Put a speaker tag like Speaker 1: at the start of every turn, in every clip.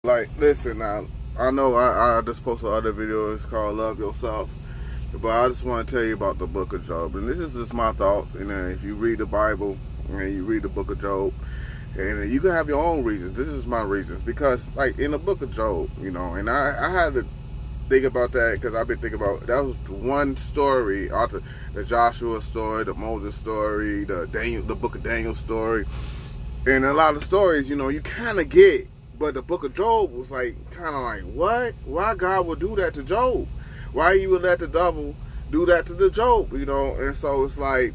Speaker 1: Like, listen now, I know I just posted other videos called Love Yourself, but I just want to tell you about the book of Job. And this is just my thoughts. And then if you read the Bible and you read the book of Job, and you can have your own reasons. This is my reasons. Because, like, in the book of Job, and I had to think about that because I've been thinking about, that was one story, the Joshua story, the Moses story, the book of Daniel story. And a lot of stories, you kind of get. But the book of Job was like, kind of like, what? Why God would do that to Job? Why he would let the devil do that to the Job, And so it's like,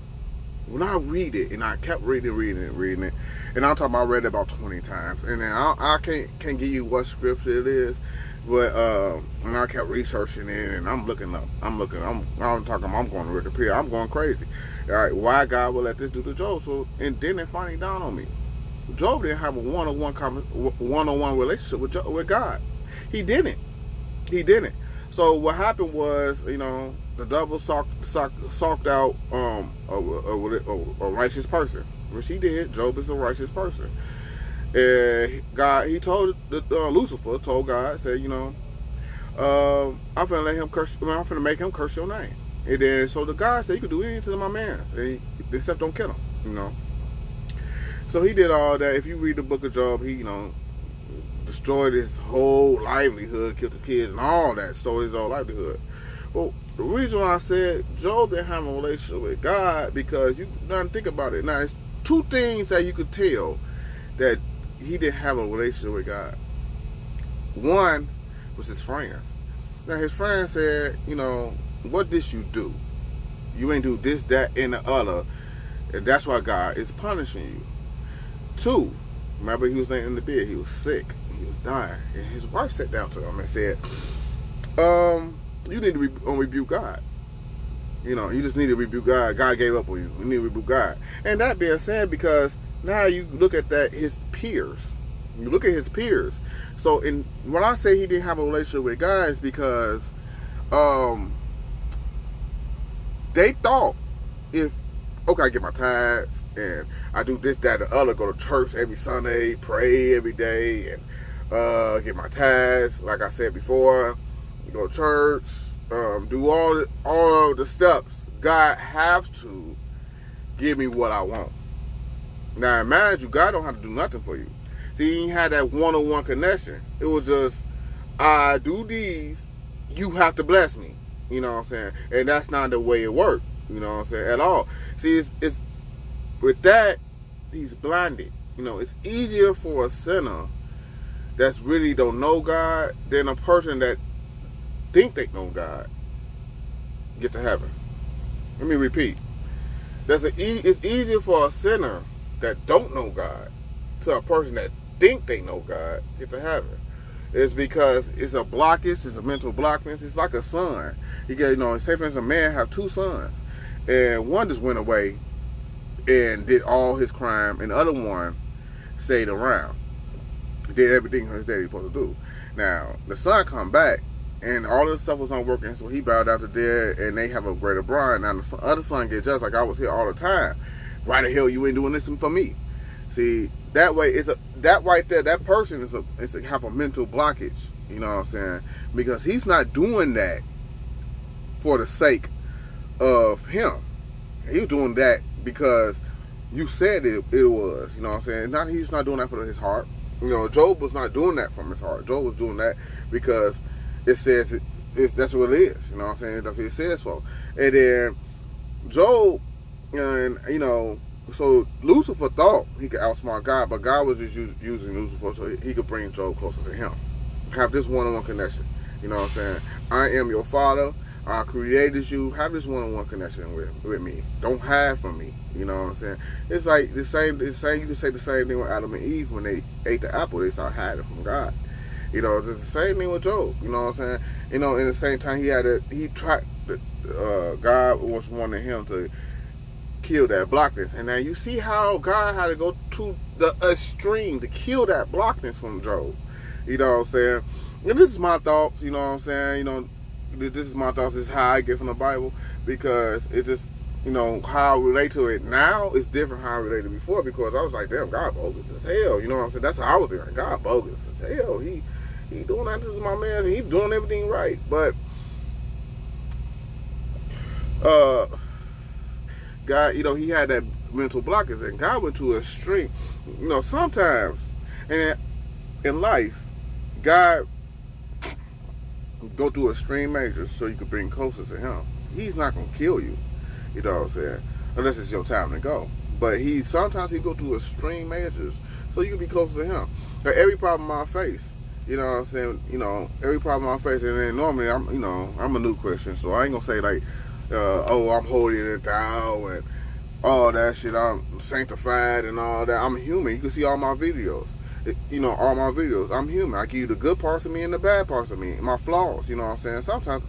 Speaker 1: when I read it, and I kept reading it, and I'm talking about, I read it about 20 times. And then I can't give you what scripture it is, but and I kept researching it, and I'm talking, I'm going to Wikipedia, I'm going crazy. All right, why God would let this do to Job? So, and then it finally dawned on me. Job didn't have a one-on-one relationship with God. He didn't. So what happened was, the devil sought out a righteous person, which he did. Job is a righteous person. And God, he told Lucifer told God, said, I'm gonna let him curse. I'm gonna make him curse your name. And then so the God said, you can do anything to my man, except don't kill him. So he did all that. If you read the book of Job, he, destroyed his whole livelihood, killed his kids and all that, stole his whole livelihood. Well, the reason why I said Job didn't have a relationship with God, because you gotta think about it. Now, it's two things that you could tell that he didn't have a relationship with God. One was his friends. Now, his friends said, what did you do? You ain't do this, that, and the other, and that's why God is punishing you. Two, remember he was laying in the bed, he was sick, he was dying, and his wife sat down to him and said, you need to rebuke God. You just need to rebuke God. God gave up on you. You need to rebuke God. And that being said, because now you look at that, his peers. You look at his peers. So when I say he didn't have a relationship with God, is because they thought, I get my tithes, and I do this, that, and the other, go to church every Sunday, pray every day, and get my tithes, like I said before, go to church, do all the steps. God has to give me what I want. Now, imagine God don't have to do nothing for you. See, he ain't had that one-on-one connection. It was just, I do these, you have to bless me. You know what I'm saying? And that's not the way it worked. You know what I'm saying? At all. See, it's with that, he's blinded. It's easier for a sinner that's really don't know God than a person that think they know God get to heaven. Let me repeat. It's easier for a sinner that don't know God to a person that think they know God get to heaven. It's because it's a blockage, it's a mental blockage. It's like a son. You get, say for instance, a man have two sons, and one just went away and did all his crime, and the other one stayed around, did everything his daddy was supposed to do. Now, the son come back, and all this stuff was not working, so he bowed down to there, and they have a greater bride. Now, the other son gets judged, like, I was here all the time. Why the hell you ain't doing this for me? See, that way, that right there, that person is have a mental blockage, you know what I'm saying? Because he's not doing that for the sake of him. He was doing that because you said it was, you know what I'm saying? He's not doing that for his heart. Job was not doing that from his heart. Job was doing that because it says that's what it is, you know what I'm saying? That's what it says for. And then Job, and so Lucifer thought he could outsmart God, but God was just using Lucifer so he could bring Job closer to him. Have this one-on-one connection. You know what I'm saying? I am your father. I created you. Have this one-on-one connection with me. Don't hide from me. You know what I'm saying? It's like the same. You can say the same thing with Adam and Eve when they ate the apple. They started hiding from God. It's the same thing with Job. You know what I'm saying? In the same time God was wanting him to kill that blackness, and now you see how God had to go to the extreme to kill that blackness from Job. You know what I'm saying? And this is my thoughts. You know what I'm saying? This is my thoughts. This is how I get from the Bible, because it just, how I relate to it now is different how I related before, because I was like, damn, God bogus as hell. You know what I'm saying? That's how I was thinking. God bogus as hell. He He doing that. This is my man. He's doing everything right. But God, he had that mental blockage, and God went to a extreme. Sometimes, and in life, God go through extreme measures so you can bring closer to Him. He's not gonna kill you. You know what I'm saying? Unless it's your time to go. But sometimes he go through extreme measures so you can be closer to Him. Like every problem I face, you know what I'm saying? Every problem I face, and then normally I'm a new Christian, so I ain't gonna say like, I'm holding it down and all that shit. I'm sanctified and all that. I'm human. You can see all my videos. All my videos. I'm human. I give you the good parts of me and the bad parts of me, my flaws. You know what I'm saying? Sometimes,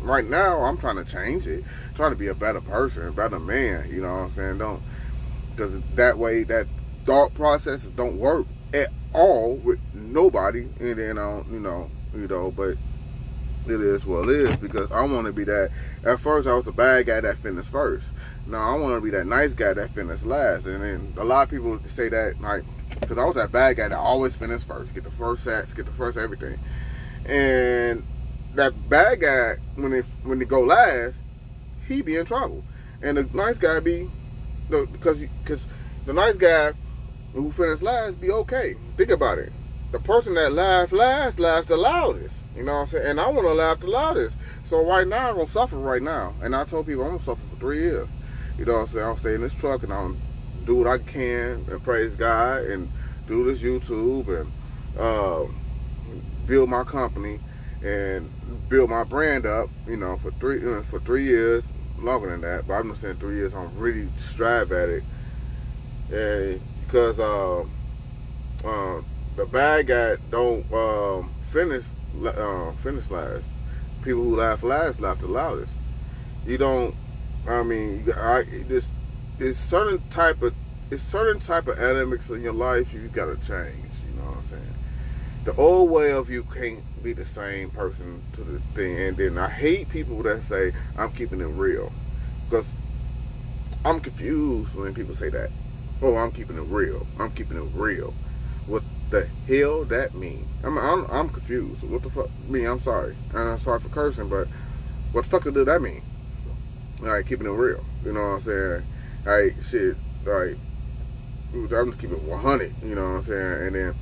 Speaker 1: right now, I'm trying to change it, trying to be a better person, a better man. You know what I'm saying? Because that way, that thought processes don't work at all with nobody. And then, but it is what it is, because I want to be that. At first, I was the bad guy that finished first. Now, I want to be that nice guy that finished last. And then a lot of people say that, like, because I was that bad guy that always finished first, get the first sets, get the first everything. And that bad guy, when they go last, he be in trouble. And the nice guy because the nice guy who finished last be okay. Think about it. The person that laughed last laughs the loudest. You know what I'm saying? And I want to laugh the loudest. So right now, I'm going to suffer right now. And I told people I'm going to suffer for 3 years. You know what I'm saying? I'll stay in this truck and I'll do what I can and praise God and do this YouTube and build my company and build my brand up, for 3 years, longer than that. But I'm just saying 3 years, I'm really strive at it. And because the bad guy don't finish last. People who laugh last laugh the loudest. It's certain type of elements in your life you gotta change. You know what I'm saying? The old way of you can't be the same person to the thing. And then I hate people that say I'm keeping it real, because I'm confused when people say that. Oh, I'm keeping it real. I'm keeping it real. What the hell that mean? I'm confused. What the fuck? I'm sorry, and I'm sorry for cursing, but what the fuck did that mean? Like, keeping it real. You know what I'm saying? Like, shit. Like, I'm just keeping it 100. You know what I'm saying? And then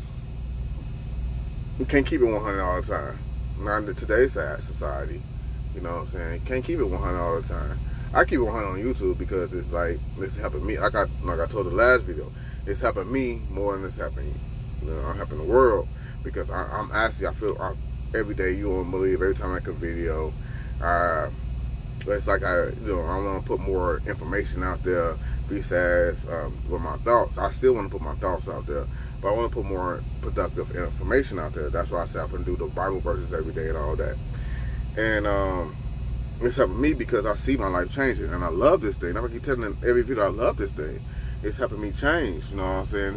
Speaker 1: you can't keep it 100 all the time. Not in today's society. You know what I'm saying? You can't keep it 100 all the time. I keep it 100 on YouTube because it's like, it's helping me. Like I told the last video, it's helping me more than it's helping helping the world. Because I feel every day, you won't believe, every time I make a video, it's like I want to put more information out there besides with my thoughts. I still want to put my thoughts out there, but I want to put more productive information out there. That's why I say I'm going to do the Bible verses every day and all that. And it's helping me because I see my life changing, and I love this thing. I keep telling every video I love this thing. It's helping me change. You know what I'm saying?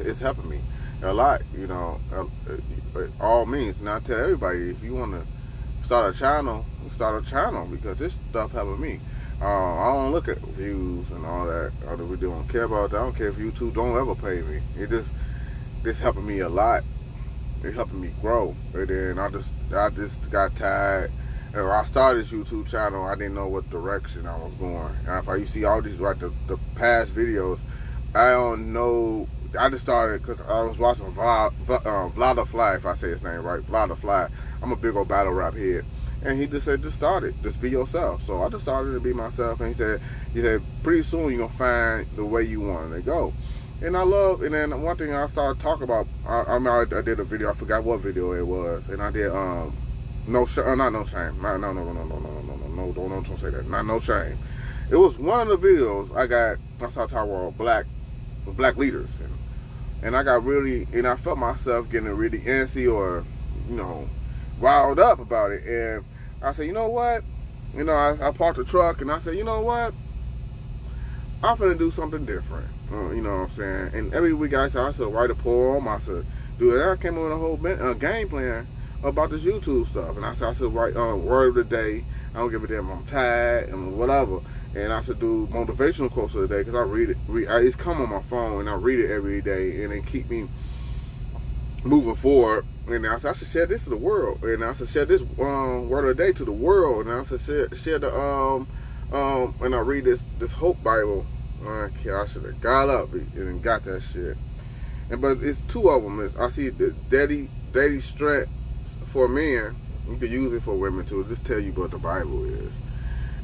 Speaker 1: It's helping me a lot. All means. And I tell everybody, if you want to start a channel, because this stuff helping me. I don't look at views and all that. I really don't care about that. I don't care if YouTube don't ever pay me. This helping me a lot. It's helping me grow. And then I just got tired. And when I started this YouTube channel, I didn't know what direction I was going. And if you see all these, like the past videos, I don't know. I just started because I was watching Vlada Fly, if I say his name right, Vlada Fly. I'm a big old battle rap head. And he just said, just start it. Just be yourself. So I just started to be myself. And he said, pretty soon you're going to find the way you want to go. And and then one thing I started talking about, I did a video, I forgot what video it was. And I did, not no shame. No, don't say that. Not no shame. It was one of the videos I started talking about black leaders. And I got really, and I felt myself getting really antsy or, riled up about it. And I said, you know what? I parked the truck and I said, you know what? I'm finna do something different. You know what I'm saying? And every week I said write a poem. I said, do that. I came up with a whole game plan about this YouTube stuff. And I said write word of the day. I don't give a damn if I'm tired and whatever. And I said do motivational quotes of the day because I read it. It's come on my phone and I read it every day, and it keep me moving forward. And I said I should share this to the world. And I said share this word of the day to the world. And I said share the and I read this Hope Bible. Okay, I should have got up and got that shit. But it's two of them. I see the daily strength for men. You can use it for women too. Just tell you what the Bible is.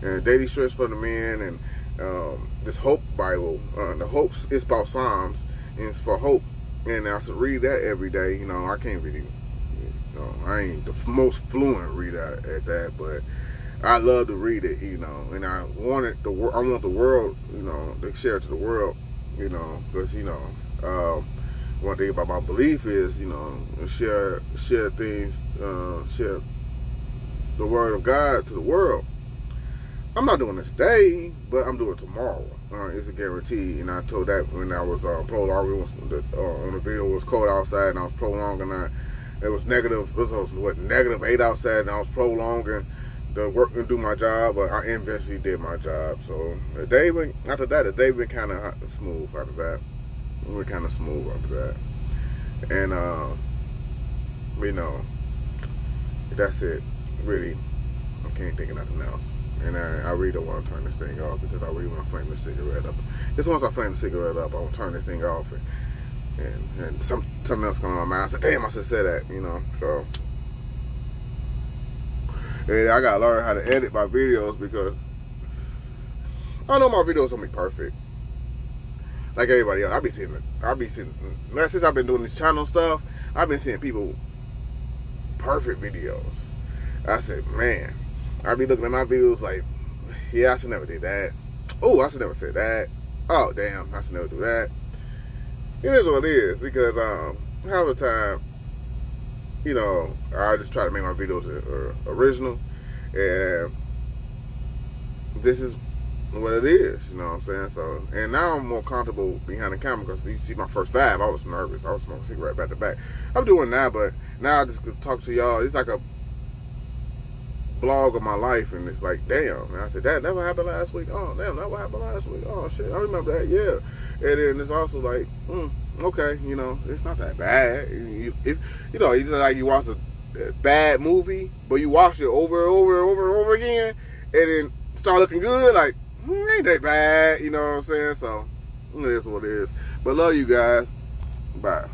Speaker 1: And daily strength for the men, and this Hope Bible. The Hope is about Psalms, and it's for hope. And I should read that every day. I can't really. I ain't the most fluent reader at that, but I love to read it. And I want the world, to share it to the world. Because one thing about my belief is, share things, share the word of God to the world. I'm not doing this today, but I'm doing it tomorrow. It's a guarantee. And I told that when I was prolonging on the video. It was cold outside, and I was prolonging. It was negative. It was -8 outside, and I was prolonging the work and do my job. But I eventually did my job. So after that, the day been kind of smooth after that. We were kind of smooth after that. And, that's it. Really, I can't think of nothing else. And I really don't want to turn this thing off because I really want to flame the cigarette up. Just once I flame the cigarette up, I will turn this thing off. And something else come on my mind. I said, damn, I should say that, So, and I got to learn how to edit my videos because I know my videos don't be perfect. Like everybody else, I be seeing, since I've been doing this channel stuff, I've been seeing people perfect videos. I said, man, I be looking at my videos like, yeah, I should never do that. Oh, I should never say that. Oh, damn, I should never do that. It is what it is, because half the time, I just try to make my videos original, and this is what it is, you know what I'm saying? So, and now I'm more comfortable behind the camera because you see my first 5, I was nervous. I was smoking a cigarette back to back. I'm doing that, but now I just could talk to y'all. It's like a blog of my life, and it's like, damn. And I said, that never happened last week. Oh, damn, that what happened last week. Oh, shit, I remember that, yeah. And then it's also like, okay, it's not that bad. It's like you watch a bad movie, but you watch it over and over again, and then start looking good, like, ain't that bad, you know what I'm saying? So, it is what it is. But love you guys. Bye.